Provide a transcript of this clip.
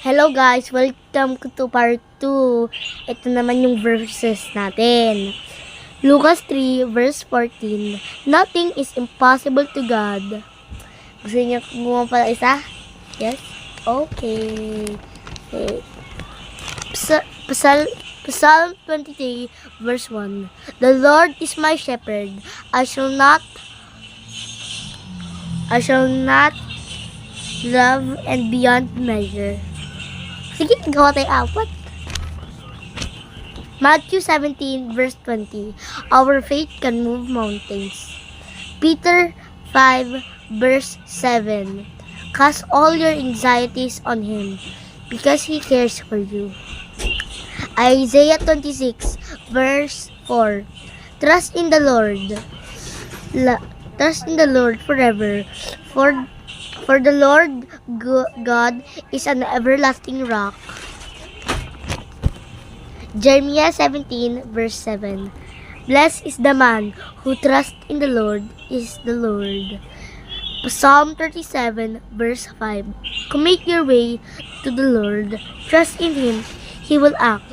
Hello guys, welcome to part 2. Ito naman yung verses natin. Lucas 3 verse 14. Nothing is impossible to God. Gusto niyo gumawa pala isa? Yes? Okay. Psalm 23 verse 1. The Lord is my shepherd. I shall not love and beyond measure. Sige, gawa tayo apat. Matthew 17 verse 20. Our faith can move mountains. Peter 5 verse 7. Cast all your anxieties on Him because He cares for you. Isaiah 26 verse 4. Trust in the Lord. Trust in the Lord forever. For the Lord God is an everlasting rock. Jeremiah 17 verse 7. Blessed is the man who trusts in the Lord is the Lord. Psalm 37 verse 5. Commit your way to the Lord. Trust in Him. He will act.